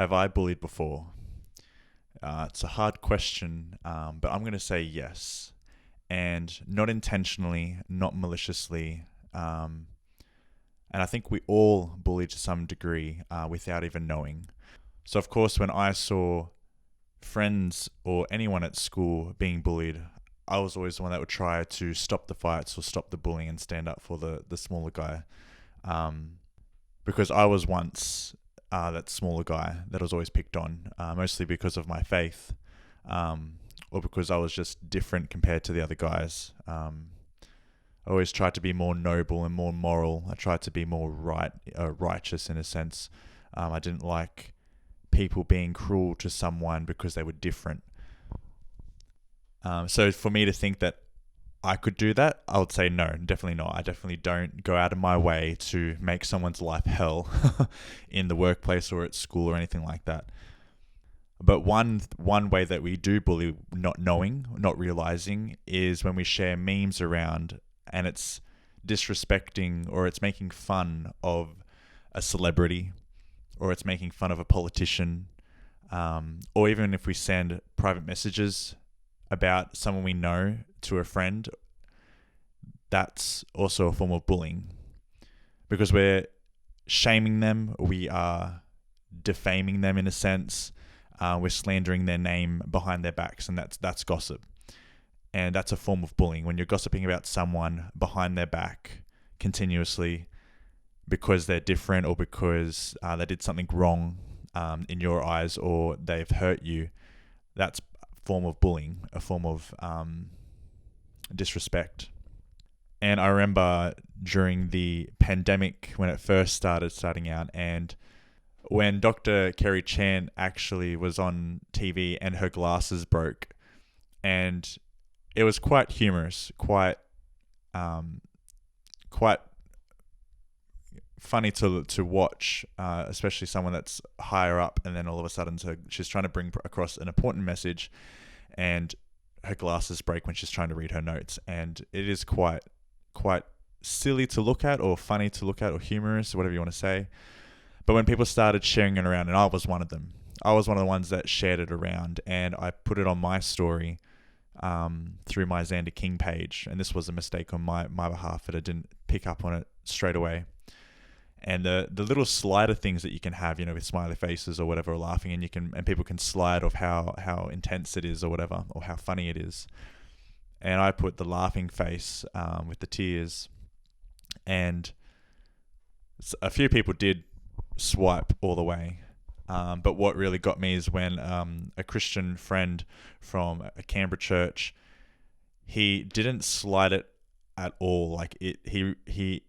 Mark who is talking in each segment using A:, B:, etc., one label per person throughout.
A: Have I bullied before? It's a hard question, but I'm going to say yes. And not intentionally, not maliciously. And I think we all bully to some degree without even knowing. So, of course, when I saw friends or anyone at school being bullied, I was always the one that would try to stop the fights or stop the bullying and stand up for the smaller guy. Because I was once that smaller guy that was always picked on, mostly because of my faith, or because I was just different compared to the other guys. I always tried to be more noble and more moral. I tried to be more righteous in a sense. I didn't like people being cruel to someone because they were different. So for me to think that I could do that, I would say no, definitely not. I definitely don't go out of my way to make someone's life hell in the workplace or at school or anything like that. But one way that we do bully, not knowing, not realizing, is when we share memes around and it's disrespecting or it's making fun of a celebrity or it's making fun of a politician, or even if we send private messages about someone we know to a friend, that's also a form of bullying because we're shaming them, we are defaming them in a sense, we're slandering their name behind their backs, and that's gossip. And that's a form of bullying when you're gossiping about someone behind their back continuously because they're different or because they did something wrong in your eyes or they've hurt you. That's a form of bullying, a form of disrespect. And I remember during the pandemic when it first starting out, and when Dr. Kerry Chan actually was on TV and her glasses broke, and it was quite humorous, quite funny to watch, especially someone that's higher up, and then all of a sudden she's trying to bring across an important message, and her glasses break when she's trying to read her notes, and it is quite silly to look at, or funny to look at, or humorous, whatever you want to say. But when people started sharing it around, and I was one of them, I was one of the ones that shared it around, and I put it on my story through my Xander King page, and this was a mistake on my behalf that I didn't pick up on it straight away. And the little slider things that you can have, with smiley faces or whatever, or laughing, and people can slide off how intense it is or whatever, or how funny it is. And I put the laughing face with the tears, and a few people did swipe all the way. But what really got me is when a Christian friend from a Canberra church, he didn't slide it at all. Like he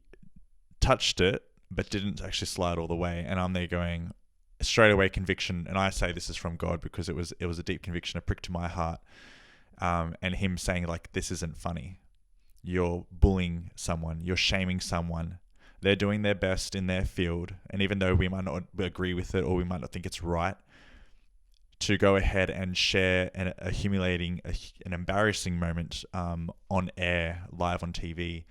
A: touched it, but didn't actually slide all the way. And I'm there going, straight away conviction. And I say this is from God because it was a deep conviction, a prick to my heart. And him saying like, this isn't funny. You're bullying someone. You're shaming someone. They're doing their best in their field. And even though we might not agree with it or we might not think it's right, to go ahead and share a humiliating, an embarrassing moment on air, live on TV,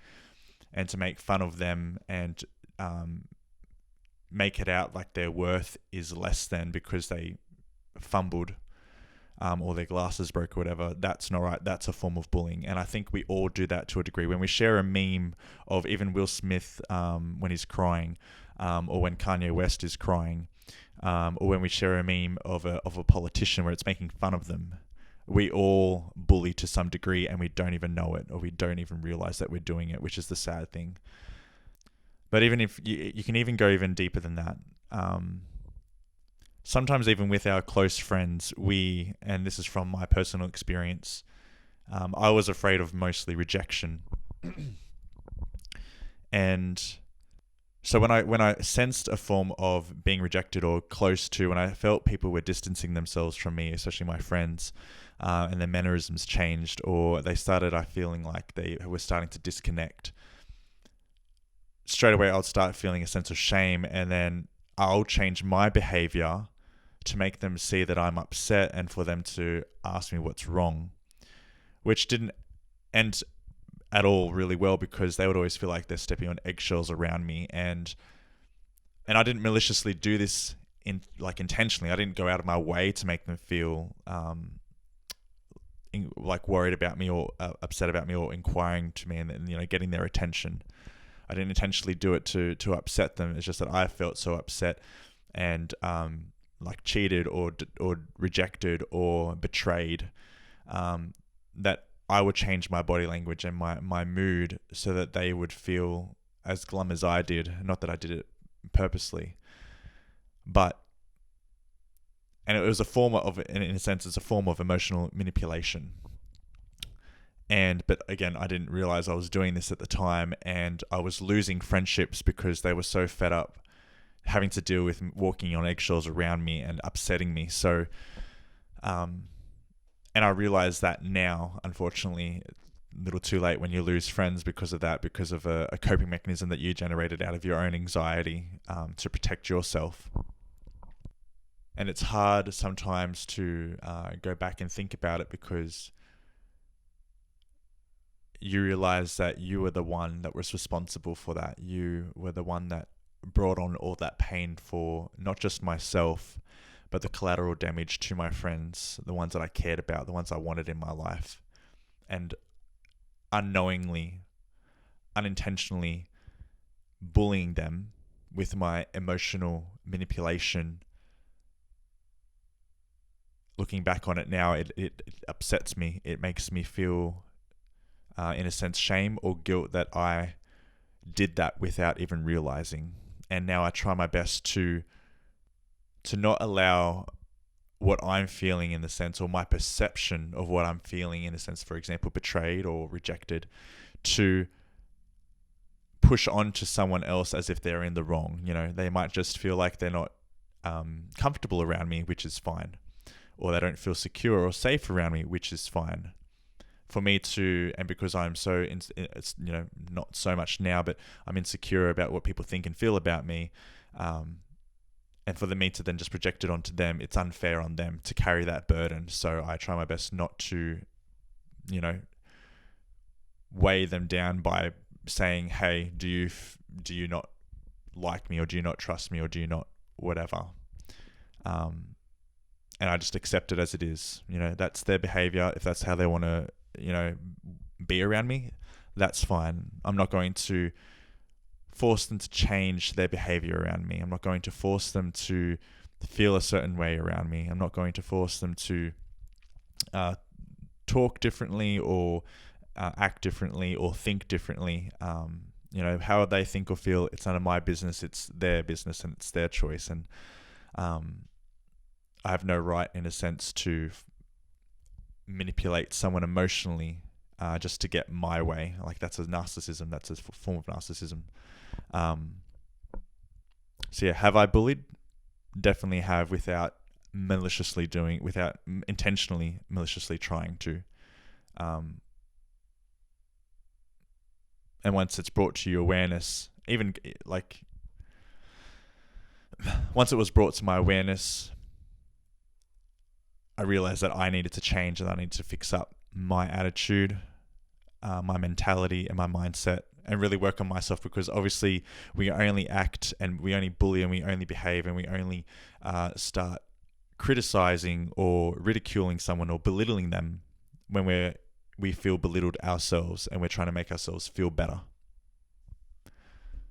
A: and to make fun of them and make it out like their worth is less than because they fumbled or their glasses broke or whatever, that's not right. That's a form of bullying. And I think we all do that to a degree. When we share a meme of even Will Smith when he's crying, or when Kanye West is crying, or when we share a meme of a politician where it's making fun of them, we all bully to some degree and we don't even know it, or we don't even realize that we're doing it, which is the sad thing. But even if you can even go even deeper than that, sometimes even with our close friends, and this is from my personal experience, I was afraid of mostly rejection. And so when I sensed a form of being rejected or close to, when I felt people were distancing themselves from me, especially my friends, and their mannerisms changed, or they started feeling like they were starting to disconnect, straight away I'll start feeling a sense of shame, and then I'll change my behavior to make them see that I'm upset and for them to ask me what's wrong, which didn't end at all really well because they would always feel like they're stepping on eggshells around me, and I didn't maliciously do this intentionally. I didn't go out of my way to make them feel like worried about me or upset about me or inquiring to me and getting their attention. I didn't intentionally do it to upset them. It's just that I felt so upset and like cheated or rejected or betrayed that I would change my body language and my mood so that they would feel as glum as I did. Not that I did it purposely, but and it was a form of, in a sense, it's a form of emotional manipulation. But again, I didn't realize I was doing this at the time, and I was losing friendships because they were so fed up having to deal with walking on eggshells around me and upsetting me. So, and I realize that now, unfortunately, a little too late when you lose friends because of that, because of a coping mechanism that you generated out of your own anxiety to protect yourself. And it's hard sometimes to go back and think about it because you realize that you were the one that was responsible for that. You were the one that brought on all that pain for not just myself, but the collateral damage to my friends, the ones that I cared about, the ones I wanted in my life. And unknowingly, unintentionally bullying them with my emotional manipulation. Looking back on it now, it upsets me. It makes me feel in a sense, shame or guilt that I did that without even realizing. And now I try my best to not allow what I'm feeling in the sense, or my perception of what I'm feeling in a sense, for example, betrayed or rejected, to push on to someone else as if they're in the wrong. They might just feel like they're not comfortable around me, which is fine. Or they don't feel secure or safe around me, which is fine. For me to, and because I'm so, it's not so much now, but I'm insecure about what people think and feel about me, and for me to then just project it onto them, it's unfair on them to carry that burden. So I try my best not to, weigh them down by saying, "Hey, do you not like me, or do you not trust me, or do you not whatever?" And I just accept it as it is. That's their behavior. If that's how they want to be around me, that's fine. I'm not going to force them to change their behavior around me. I'm not going to force them to feel a certain way around me. I'm not going to force them to talk differently or act differently or think differently. How they think or feel, it's none of my business. It's their business and it's their choice. And I have no right, in a sense, to manipulate someone emotionally just to get my way. Like, that's a narcissism. That's a form of narcissism. So yeah, have I bullied? Definitely have, without intentionally maliciously trying to. And once it's brought to your awareness, even like once it was brought to my awareness, I realized that I needed to change and I needed to fix up my attitude, my mentality and my mindset, and really work on myself, because obviously we only act and we only bully and we only behave and we only start criticizing or ridiculing someone or belittling them when we feel belittled ourselves and we're trying to make ourselves feel better.